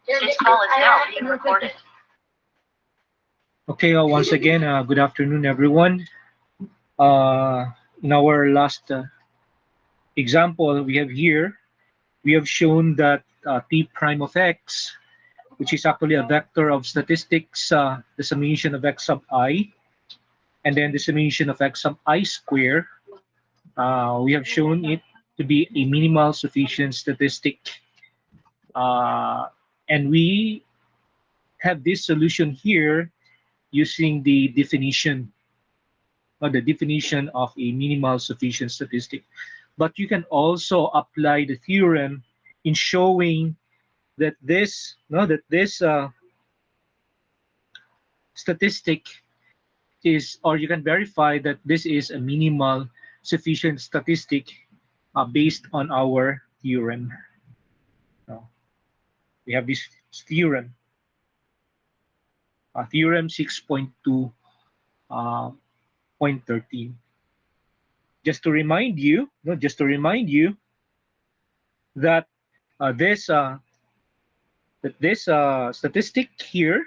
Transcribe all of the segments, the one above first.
This call is now being recorded. Okay, once again, good afternoon, everyone. Uh, in our last example we have here, we have shown that t prime of x, which is actually a vector of statistics, the summation of x sub I, and then the summation of x sub I square, we have shown it to be a minimal sufficient statistic. And we have this solution here using the definition of a minimal sufficient statistic. But you can also apply the theorem in showing that this no that this statistic is, or you can verify that this is a minimal sufficient statistic based on our theorem. No, we have this theorem, theorem 6.2 uh, point 13. Just to remind you, no, just to remind you that this statistic here,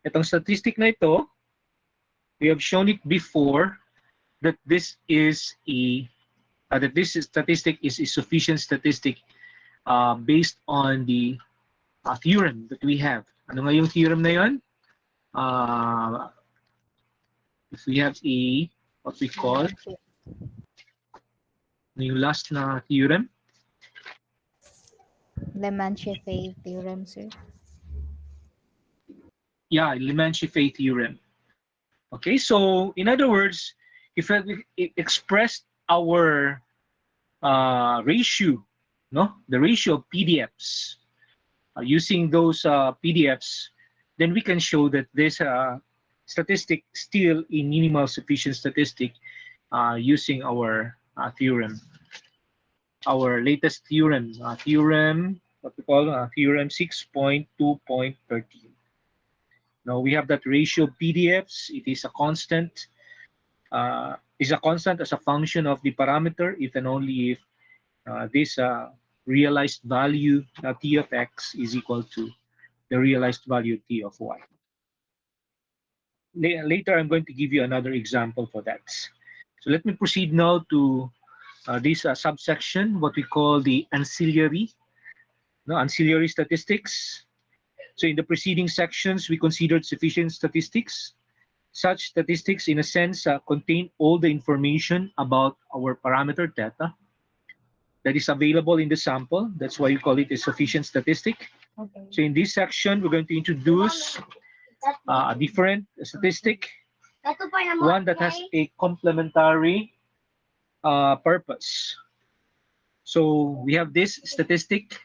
itong statistic na ito, we have shown it before that this is a that this statistic is a sufficient statistic based on the theorem that we have. Ano nga yung theorem na yun? If we have a what we call yung last na theorem, Le-Manchefei theorem, sir. yeah, Le-Manchefei theorem. Okay, so in other words, if we expressed our ratio, no, the ratio of PDFs using those PDFs, then we can show that this statistic still a minimal sufficient statistic using our theorem, our latest theorem, theorem what we call theorem 6.2.13. Now we have that ratio of PDFs. It is a constant. Is a constant as a function of the parameter if and only if this realized value t of x is equal to the realized value t of y. Later, I'm going to give you another example for that. So let me proceed now to this subsection, what we call the ancillary, no, ancillary statistics. So in the preceding sections, we considered sufficient statistics. Such statistics, in a sense, contain all the information about our parameter theta that is available in the sample. That's why you call it a sufficient statistic. Okay. So in this section, we're going to introduce a different statistic, one that has a complementary purpose. So we have this statistic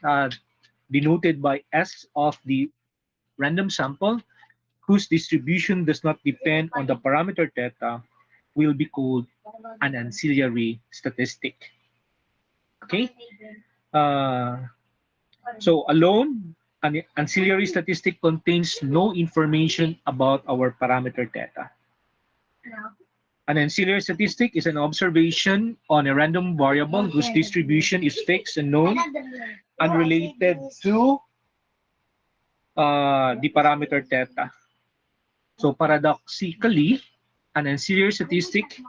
denoted by S of the random sample, whose distribution does not depend on the parameter theta, will be called an ancillary statistic. Okay? So alone, an ancillary statistic contains no information about our parameter theta. An ancillary statistic is an observation on a random variable whose distribution is fixed and known, unrelated to the parameter theta. So paradoxically, an ancillary statistic,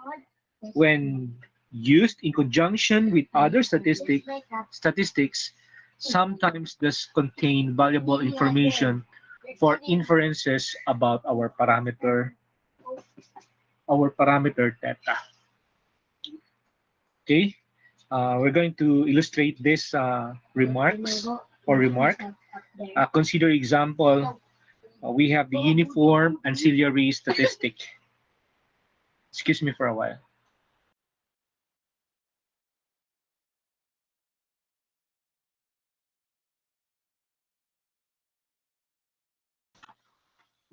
when used in conjunction with other statistics, sometimes does contain valuable information for inferences about our parameter theta. Okay, we're going to illustrate this remarks or remark. Consider example. We have the uniform ancillary statistic. Excuse me for a while.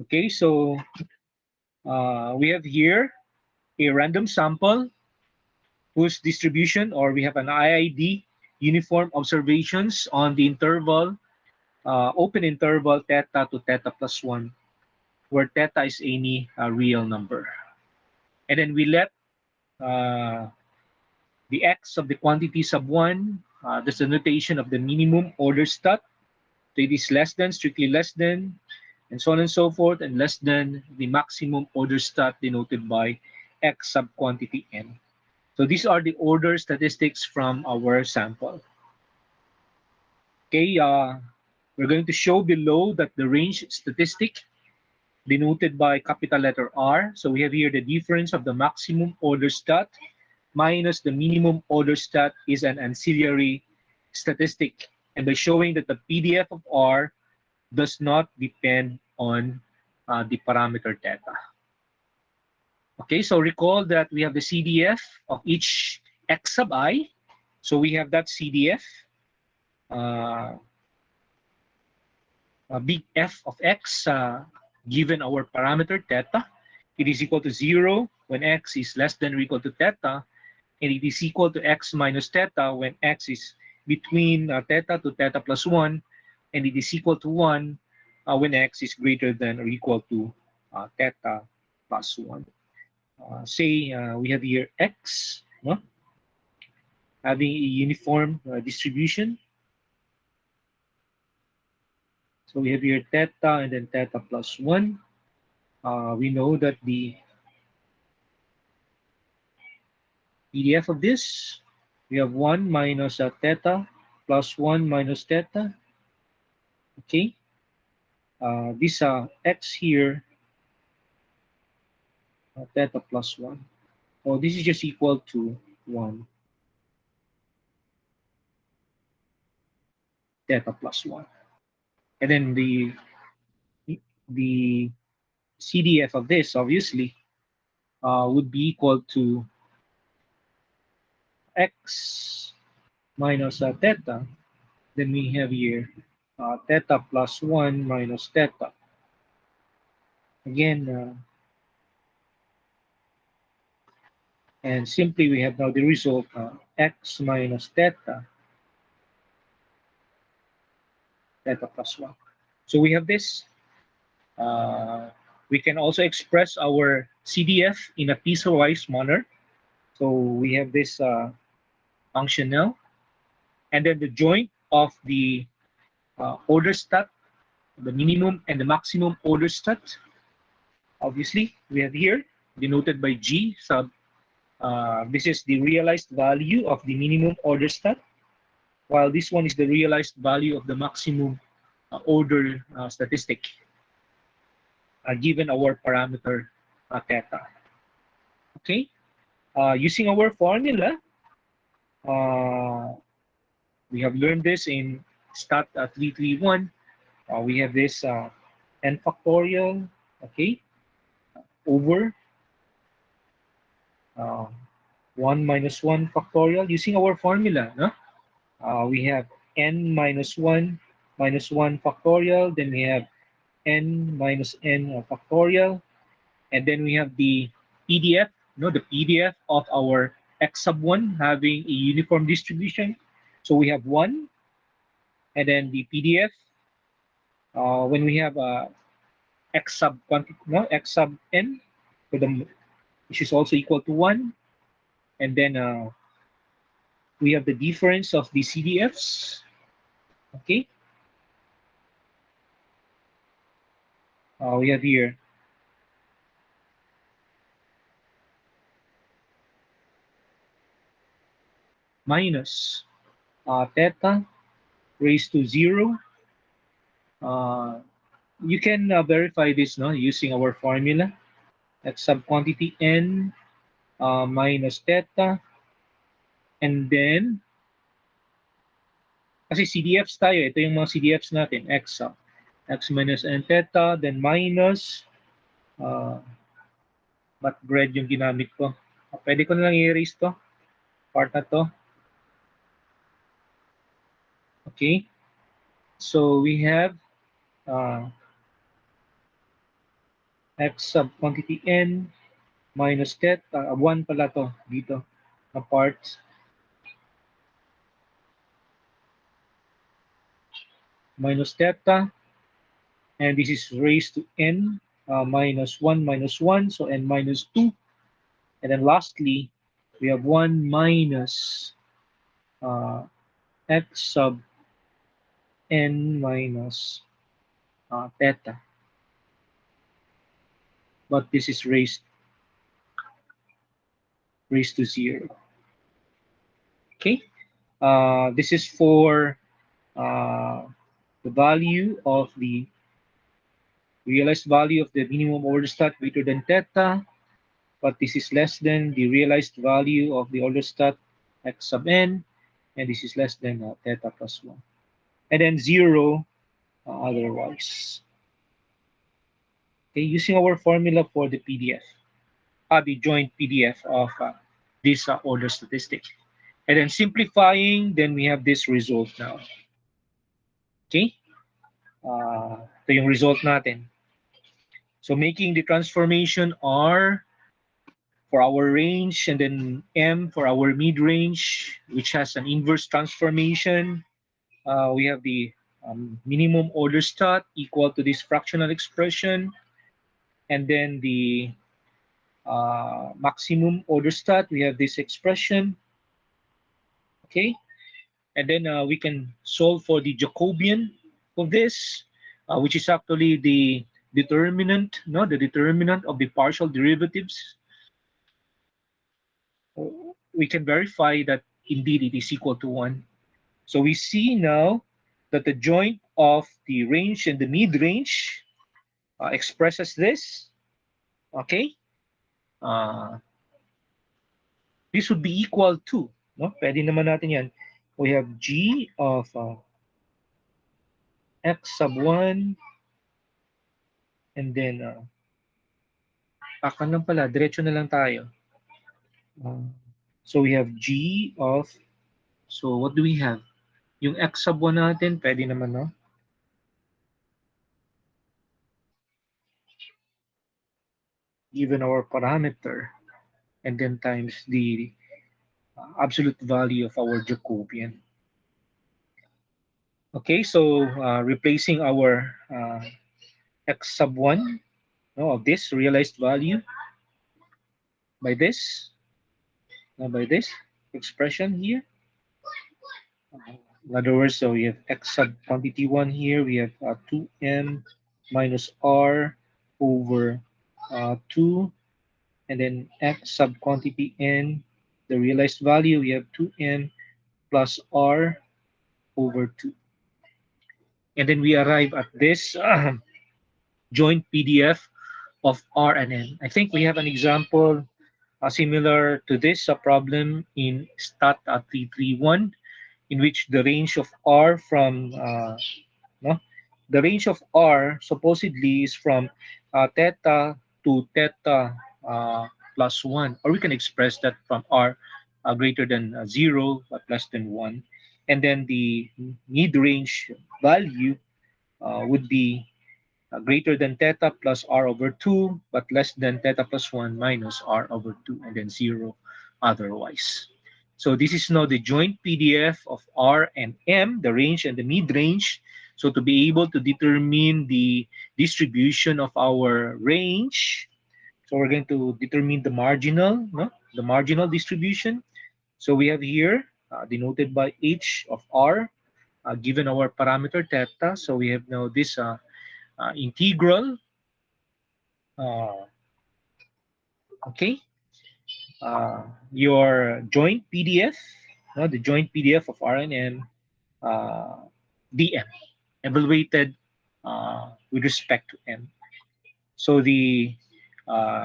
Okay, so we have here a random sample whose distribution, or we have an IID, uniform observations on the interval, open interval theta to theta plus 1, where theta is any real number. And then we let the x of the quantity sub 1 That's the notation of the minimum order stat. So it is less than, strictly less than, and so on and so forth, and less than the maximum order stat denoted by X sub quantity N. So these are the order statistics from our sample. Okay, we're going to show below that the range statistic denoted by capital letter R. So we have here the difference of the maximum order stat minus the minimum order stat is an ancillary statistic. And by showing that the PDF of R does not depend on the parameter theta. Okay, so recall that we have the CDF of each X sub I. So we have that CDF, big F of X, given our parameter theta. It is equal to 0 when X is less than or equal to theta, and it is equal to X minus theta when X is between theta to theta plus 1, and it is equal to 1 when X is greater than or equal to theta plus 1. Say we have here X, no? Having a uniform distribution. So we have here theta and then theta plus 1. We know that the PDF of this, we have 1 minus theta plus 1 minus theta. Okay. This X here, theta plus 1. So this is just equal to 1. Theta plus 1. And then the CDF of this, obviously, would be equal to X minus theta. Then we have here theta plus 1 minus theta. Again, and simply we have now the result X minus theta, theta plus 1. So we have this. We can also express our CDF in a piecewise manner. So we have this function now. And then the joint of the order stat, the minimum and the maximum order stat, obviously, we have here denoted by G sub. This is the realized value of the minimum order stat, while this one is the realized value of the maximum order statistic, given our parameter theta. Okay, using our formula, we have learned this in stat 331. We have this n factorial, okay, over 1 minus 1 factorial using our formula. No? We have n minus 1 factorial, then we have n minus n factorial, and then we have the PDF, no, the PDF of our x sub 1 having a uniform distribution. So we have 1, and then the PDF when we have x sub quantity, no, x sub n, which is also equal to 1, and then we have the difference of the CDFs. Okay, we have here minus theta raised to 0. You can verify this, no, using our formula. X sub quantity n minus theta, and then kasi CDFs tayo, ito yung mga CDFs natin, x sub x minus n theta, then minus but bread yung ginamit ko. Pwede ko na lang i-erase to, part na to. Okay, so we have x sub quantity n minus theta, 1 pala to dito na part, minus theta, and this is raised to n minus 1 minus 1, so n minus 2, and then lastly we have 1 minus x sub n minus theta, but this is raised to 0. Okay, this is for the value of the realized value of the minimum order stat greater than theta, but this is less than the realized value of the order stat x sub n, and this is less than theta plus 1. And then 0 otherwise. Okay, using our formula for the PDF, the joint PDF of this order statistic. And then simplifying, then we have this result now. Okay, ito yung result natin. So making the transformation R for our range, and then M for our mid-range, which has an inverse transformation. We have the minimum order stat equal to this fractional expression, and then the maximum order stat, we have this expression. Okay, and then we can solve for the Jacobian of this, which is actually the determinant, no, the determinant of the partial derivatives. We can verify that indeed it is equal to 1. So we see now that the joint of the range and the mid-range expresses this. Okay, this would be equal to, no? Pwede naman natin yan. We have g of x sub 1, and then akan lang pala, diretso na lang tayo. So we have g of, so what do we have? Yung x sub 1 natin, pwede naman, no? Given our parameter, and then times the absolute value of our Jacobian. Okay, so replacing our x sub 1, no, of this realized value by this expression here. In other words, so we have x sub quantity 1 here, we have 2m minus r over 2, and then x sub quantity n, the realized value, we have 2m plus r over 2. And then we arrive at this joint PDF of R and N. I think we have an example similar to this, a problem in STAT 331, in which the range of R from, no, the range of R supposedly is from theta to theta plus 1, or we can express that from R greater than 0 but less than 1. And then the mid-range value would be greater than theta plus r over 2, but less than theta plus 1 minus r over 2, and then 0 otherwise. So this is now the joint PDF of R and M, the range and the mid-range. So to be able to determine the distribution of our range, so we're going to determine the marginal, no? The marginal distribution. So we have here denoted by H of R, given our parameter theta. So we have now this integral. Okay, your joint PDF, no, the joint PDF of R and M dm, evaluated with respect to m. So the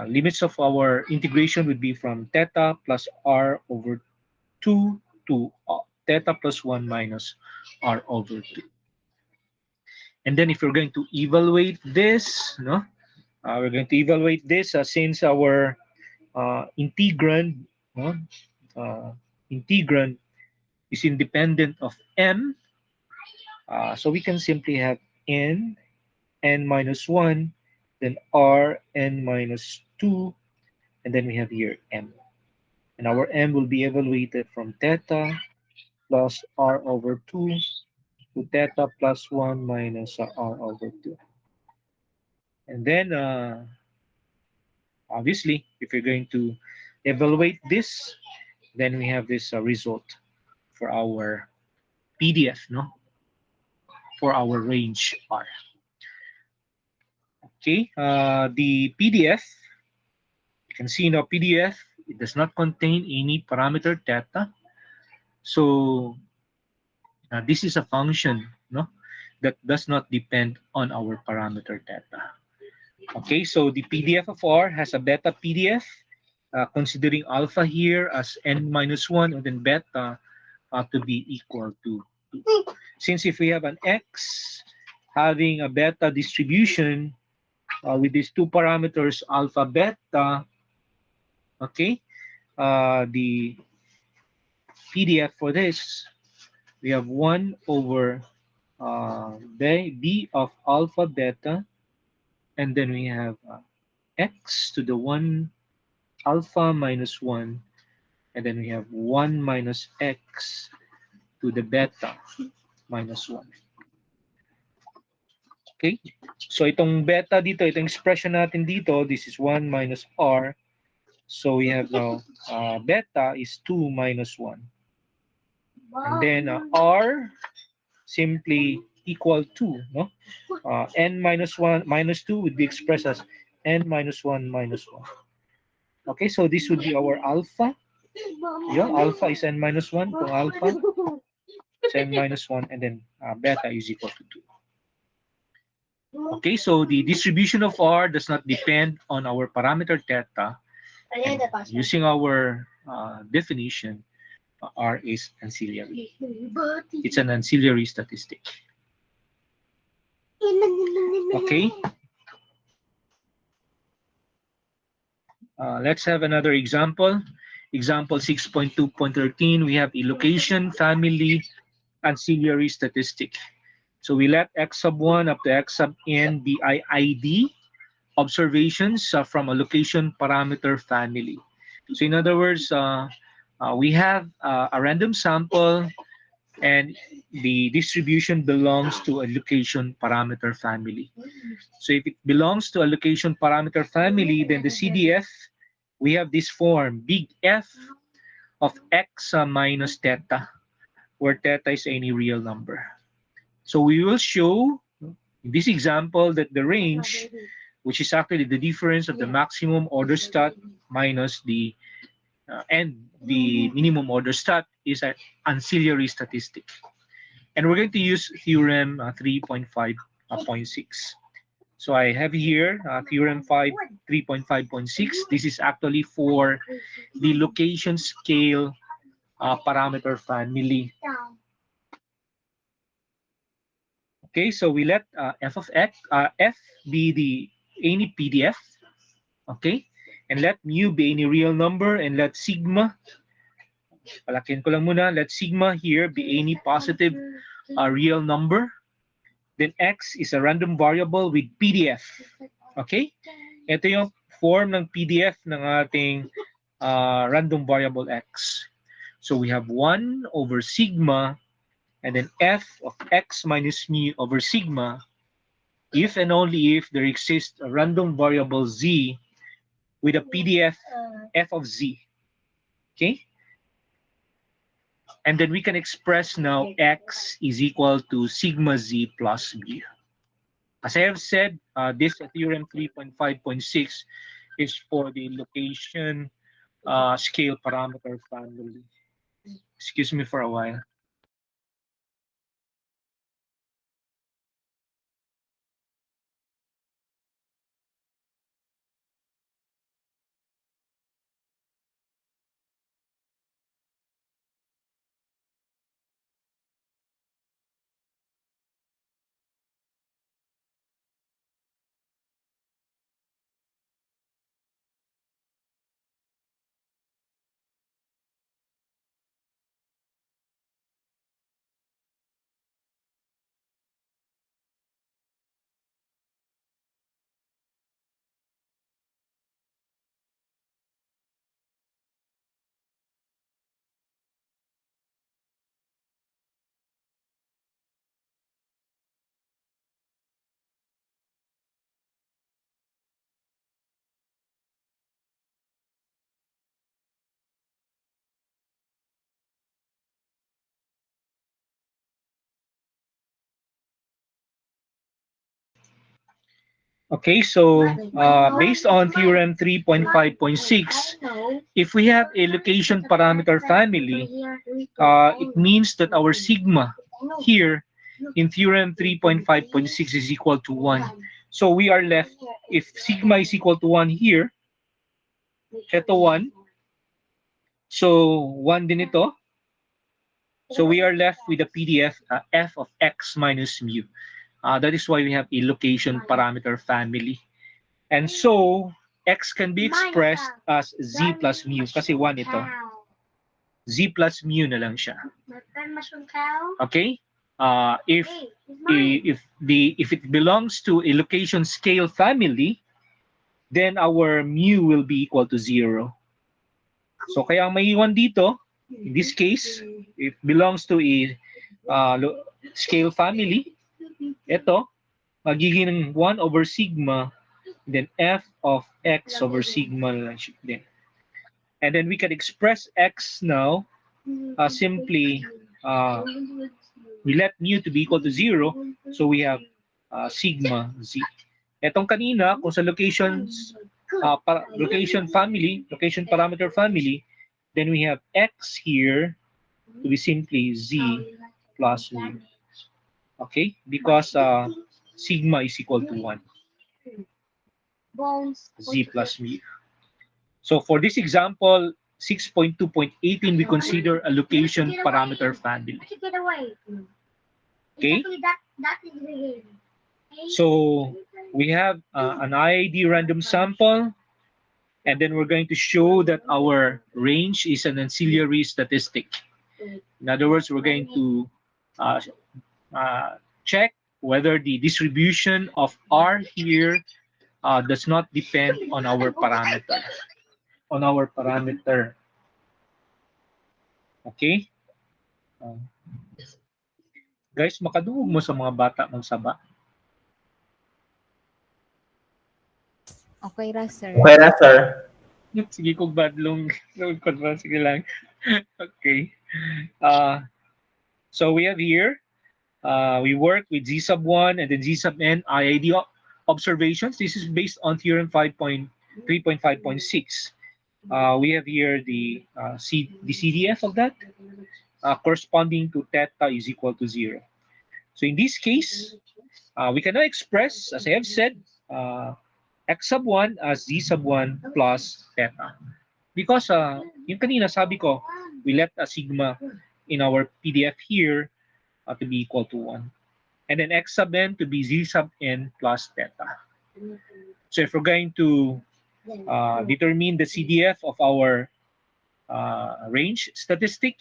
limits of our integration would be from theta plus r over 2 to theta plus 1 minus r over 2. And then if you're going to evaluate this, no, we're going to evaluate this since our integrand, no, integrand is independent of m. So we can simply have n minus 1, then r n minus 2, and then we have here m. And our m will be evaluated from theta plus r over 2 to theta plus 1 minus r over 2. And then, obviously, if you're going to evaluate this, then we have this result for our PDF, no, for our range R. Okay, the PDF, you can see now PDF, it does not contain any parameter theta. So this is a function, no, that does not depend on our parameter theta. Okay, so the PDF of R has a beta PDF, considering alpha here as n minus 1 and then beta to be equal to 2. Since if we have an X having a beta distribution with these two parameters alpha beta, okay, the PDF for this, we have 1 over b of alpha beta, and then we have x to the 1 alpha minus 1, and then we have 1 minus x to the beta minus 1. Okay? So itong beta dito, itong expression natin dito, this is 1 minus r. So we have now beta is 2 minus 1. And then r simply equal to, no? N minus 1 minus 2 would be expressed as n minus 1 minus 1. Okay, so this would be our alpha. Yeah, alpha is n minus 1. Kung alpha is n minus 1, and then beta is equal to 2. Okay, so the distribution of R does not depend on our parameter theta. And using our definition, R is ancillary. It's an ancillary statistic. Okay. Let's have another example. Example 6.2.13, we have a location family ancillary statistic. So we let x sub 1 up to x sub n be IID observations from a location parameter family. So in other words, we have a random sample and the distribution belongs to a location parameter family. So if it belongs to a location parameter family, then the CDF, we have this form, big F of x minus theta, where theta is any real number. So we will show in this example that the range, which is actually the difference of the maximum order stat minus the and the minimum order stat, is an ancillary statistic. And we're going to use theorem 3.5.6. So I have here theorem 3.5.6. This is actually for the location scale parameter family. Okay, so we let f of x, f be the any PDF, okay, and let mu be any real number, and let sigma, palakin ko lang muna, let sigma here be any positive real number. Then x is a random variable with PDF. Okay, ito yung form ng PDF ng ating random variable x. So we have 1 over sigma, and then f of x minus mu over sigma, if and only if there exists a random variable z with a PDF f of z. Okay? And then we can express now x is equal to sigma z plus mu. As I have said, this theorem 3.5.6 is for the location scale parameter family. Excuse me for a while. Okay, so based on theorem 3.5.6, if we have a location parameter family, it means that our sigma here in theorem 3.5.6 is equal to 1. So we are left, if sigma is equal to 1 here, ito 1, so 1 din ito. So we are left with a PDF f of x minus mu. That is why we have a location parameter family. And so, x can be expressed as z plus mu kasi 1 ito. Z plus mu na lang siya. Okay? If it belongs to a location scale family, then our mu will be equal to 0. So kaya ang maiwan dito, in this case, it belongs to a scale family. Ito, magiging 1 over sigma, then f of x over sigma lang siya din. And then we can express x now simply, we let mu to be equal to 0, so we have sigma z. Etong kanina, kung sa location family, location parameter family, then we have x here to be simply z plus mu. Okay? Because sigma is equal to 1. Z plus mu. So for this example, 6.2.18, we consider a location parameter family. Okay? So we have an IID random sample, and then we're going to show that our range is an ancillary statistic. In other words, we're going to check whether the distribution of R here does not depend on our parameter. Okay? Guys, makadungog mo sa mga bata magsaba. Okay ra, sir. Okay na, sir. Sige kong badlong. Sige lang. Okay. So we have here, we work with Z sub 1 and then Z sub n IID observations. This is based on theorem 5.3.5.6. We have here the CDF of that, corresponding to theta is equal to 0. So in this case, we can now express, as I have said, x sub 1 as z sub 1 plus theta. Because yung kanina sabi ko, we left a sigma in our PDF here to be equal to 1. And then x sub n to be z sub n plus theta. So if we're going to determine the CDF of our range statistic,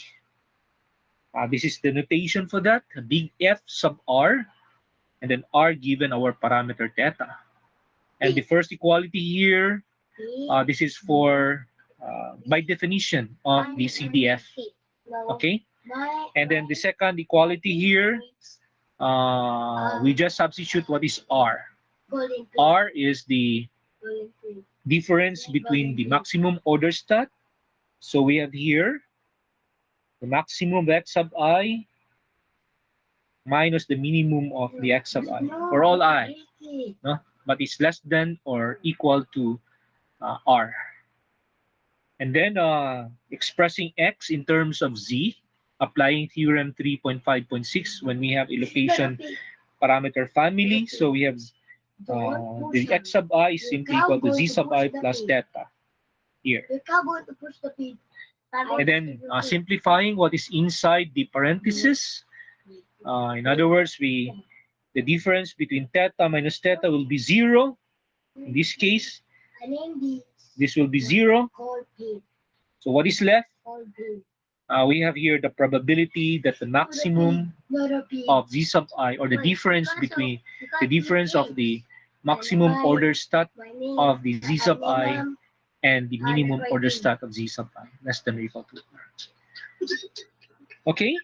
this is the notation for that, big F sub r, and then r given our parameter theta. And the first equality here, this is for, by definition of the CDF. Okay? And then the second equality here, we just substitute what is R. R is the difference between the maximum order stat. So we have here the maximum of x sub I minus the minimum of the x sub I, for all I, no? But it's less than or equal to R. And then expressing x in terms of z, applying theorem 3.5.6 when we have a location parameter family. So we have the x sub I is simply equal to z sub I plus theta here. And then simplifying what is inside the parenthesis. In other words, the difference between theta minus theta will be 0. In this case, this will be 0. So what is left? We have here the probability that the maximum of z sub I, or the difference between the difference of the maximum order stat of the z sub I and the minimum order stat of z sub I, less than or equal to R. Okay?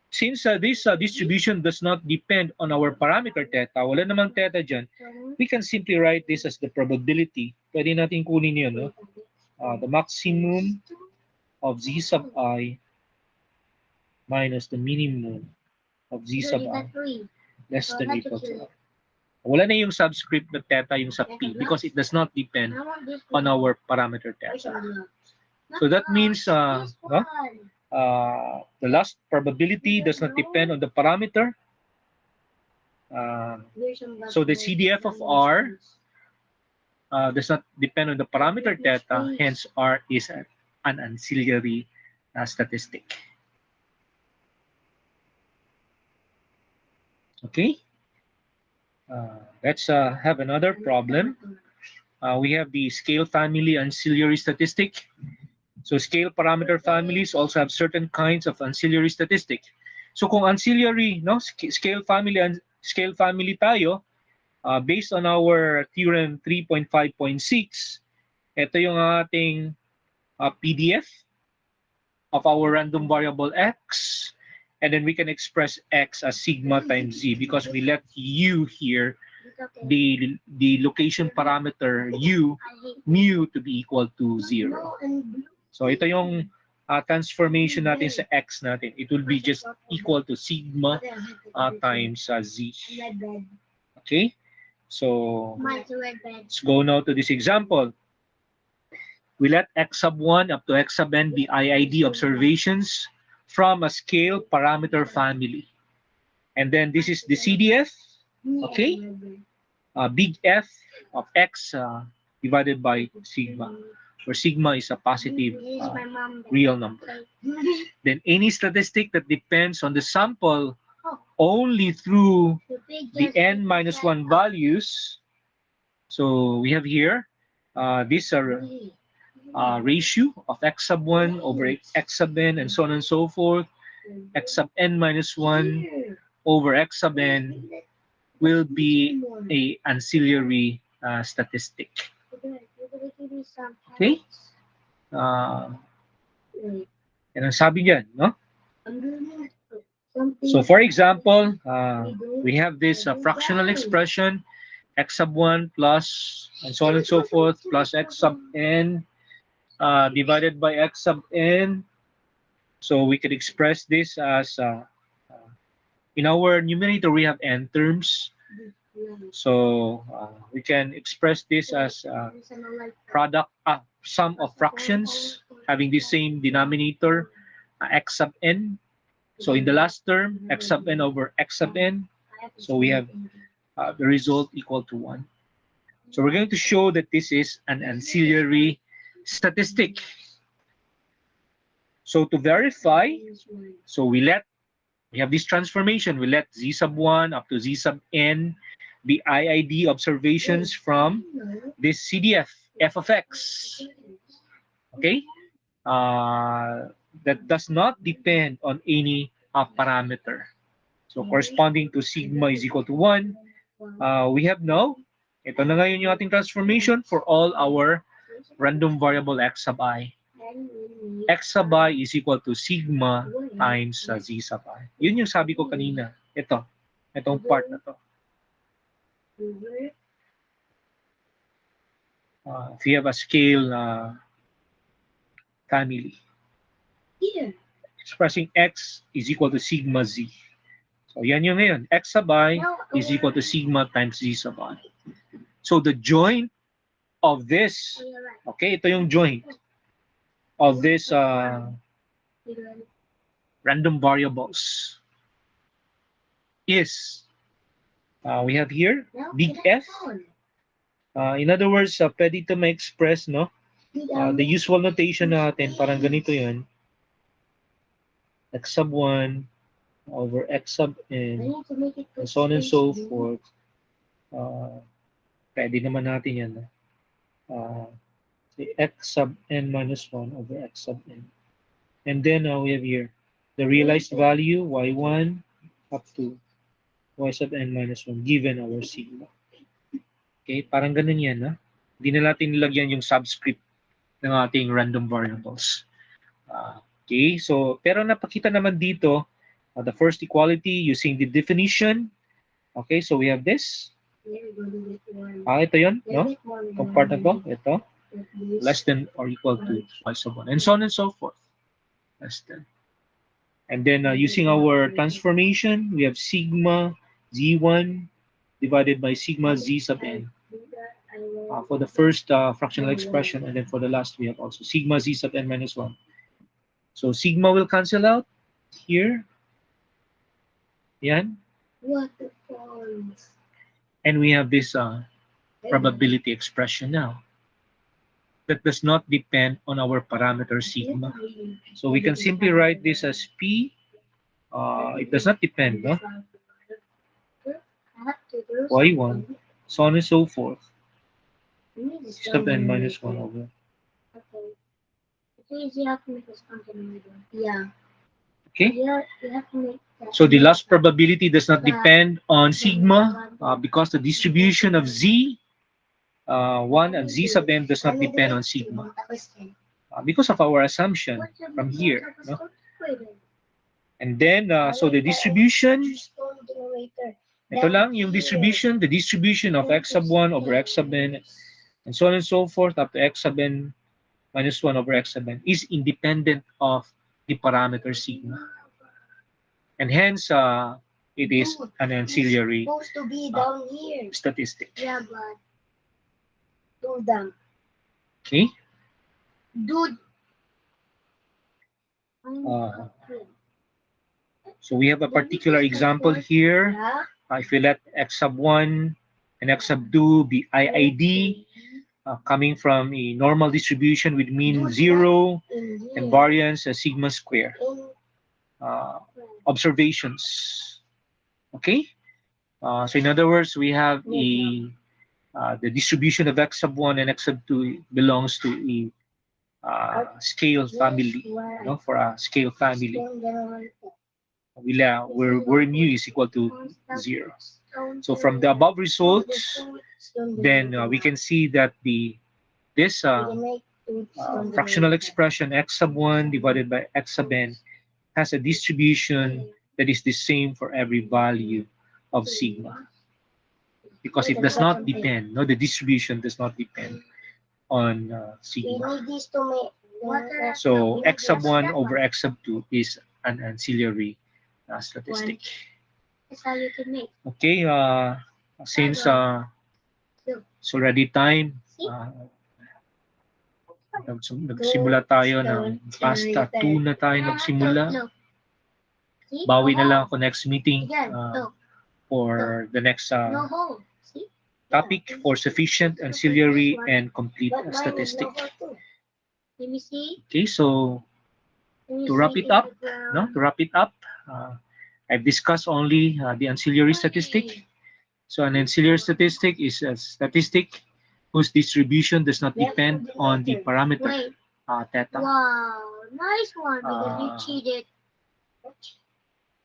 Since this distribution does not depend on our parameter theta, wala namang theta dyan, we can simply write this as the probability. Pwede natin kunin yun, no? The maximum of z sub I minus the minimum of z sub I less than or equal to R. Wala na yung subscript na theta yung sa P because it does not depend on our parameter theta. So that means no? The last probability does not depend on the parameter. So the CDF of R does not depend on the parameter theta, hence R is an ancillary statistic. Okay, let's have another problem. We have the scale family ancillary statistic. So scale parameter families also have certain kinds of ancillary statistic. So kung ancillary, no, scale family tayo, based on our theorem 3.5.6, ito yung ating PDF of our random variable x, and then we can express x as sigma times z because we let u here, the location parameter u, mu to be equal to 0. So ito yung transformation natin sa x natin. It will be just equal to sigma times z. Okay? So let's go now to this example. We let x sub 1 up to x sub n be IID observations from a scale parameter family. And then this is the CDF, okay? Big F of x divided by sigma, where sigma is a positive real number. Then any statistic that depends on the sample only through the n minus 1 values. So we have here this ratio of x sub 1 over x sub n and so on and so forth. X sub n minus 1 over x sub n will be a ancillary statistic. Okay? Yan ang sabi dyan, no? So for example, we have this fractional expression x sub 1 plus and so on and so forth plus x sub n divided by x sub n. So we could express this as in our numerator we have n terms. So we can express this as sum of fractions having the same denominator, x sub n. So in the last term, x sub n over x sub n. So we have the result equal to 1. So we're going to show that this is an ancillary statistic. So to verify, so we have this transformation. We let z sub 1 up to z sub n be IID observations from this CDF, f of x. Okay? That does not depend on any parameter. So corresponding to sigma is equal to 1. We have now, ito na ngayon yung ating transformation for all our random variable x sub I. X sub I is equal to sigma times z sub I. Yun yung sabi ko kanina. Itong part na to. If you have a scale family, expressing x is equal to sigma z. So yan yung ngayon. X sub I is equal to sigma times z sub I. So the joint of this, okay, ito yung joint of this random variables is, we have here, big F. In other words, pwede ito ma-express, no? The usual notation natin, parang ganito yun. X sub 1 over x sub n, and so on and so forth. Pwede naman natin yan. X sub n minus 1 over x sub n. And then we have here the realized value y1 up to y sub n minus 1 given our sigma. Okay, parang ganun yan. Hindi na natin nilagyan yung subscript ng ating random variables. Okay, so pero napakita naman dito the first equality using the definition. Okay, so we have this. Ito yun, no? Itong part na to, ito. Less than or equal to y sub 1. And so on and so forth. Less than. And then using our transformation, we have sigma z1 divided by sigma z sub n for the first fractional expression, and then for the last we have also sigma z sub n minus 1. So sigma will cancel out here. Yan. Waterfalls. And we have this probability expression now that does not depend on our parameter sigma. So we can simply write this as P. It does not depend, no? Y1, so on and so forth. Sub n minus 1 over. Okay. Please, you have to make this continue. Yeah. Okay? You have to make that. So the loss probability does not depend on sigma because the distribution of Z1 and Z sub n does not depend on sigma because of our assumption from here. No? And then, so the distribution, ito lang yung distribution, the distribution of x sub 1 over x sub n, and so on and so forth up to x sub n minus 1 over x sub n is independent of the parameter sigma. And hence, it is an ancillary Supposed to be down here. statistic. Yeah, but do them. Okay? Dude. So we have a particular example here. Yeah. If we let x sub 1 and x sub 2 be IID, coming from a normal distribution with mean 0 and variance sigma square. Observations. Okay? So in other words, we have the distribution of x sub 1 and x sub 2 belongs to a scale family, no? For a scale family. Where mu is equal to 0. So from the above results, then we can see that this fractional expression x sub 1 divided by x sub n has a distribution that is the same for every value of sigma, because it does not depend, no, the distribution does not depend on sigma. So x sub 1 over x sub 2 is an ancillary statistic. That's how you can make. Okay, since it's already time, nagsimula tayo ng pasta 2 na tayo nagsimula. Look. See? Bawi na No lang hole. ako next meeting Again, look. for the next No hole. See? topic for sufficient, ancillary, and complete But mine is statistic. no hole too. Let me see. Okay, so Let me to wrap see it up, if the- no, to wrap it up, I've discussed only the ancillary statistic. So an ancillary statistic is a statistic whose distribution does not depend on the parameter Wait. theta. Wow. Nice one because you cheated.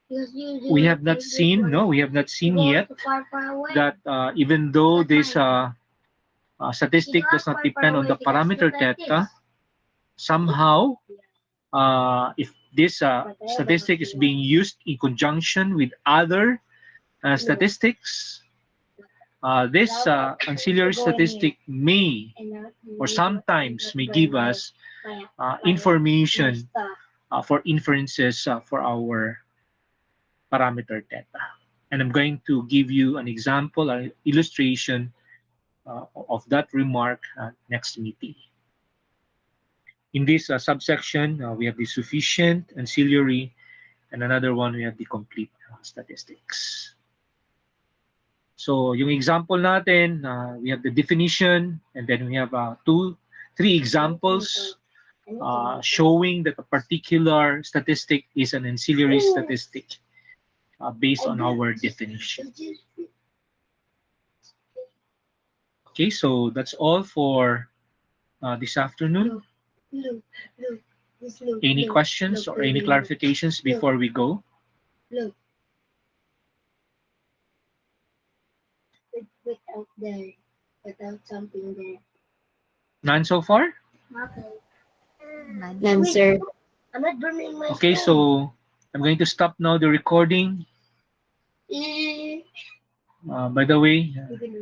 Because We have not seen, no, we have not seen yet that even though this statistic does not depend on the parameter theta, somehow, if this statistic is being used in conjunction with other statistics, this ancillary statistic may or sometimes may give us information for inferences for our parameter theta. And I'm going to give you an example, an illustration of that remark next meeting. In this subsection, we have the sufficient, ancillary, and another one, we have the complete statistics. So, yung example natin, we have the definition, and then we have 3 examples showing that a particular statistic is an ancillary statistic based on our definition. Okay, so that's all for this afternoon. Any questions or any clarifications before we go? Look. Without there. Without something there. None so far? Okay. None, sir. I'm not burning my Okay, so I'm going to stop now the recording. phone. By the way, You can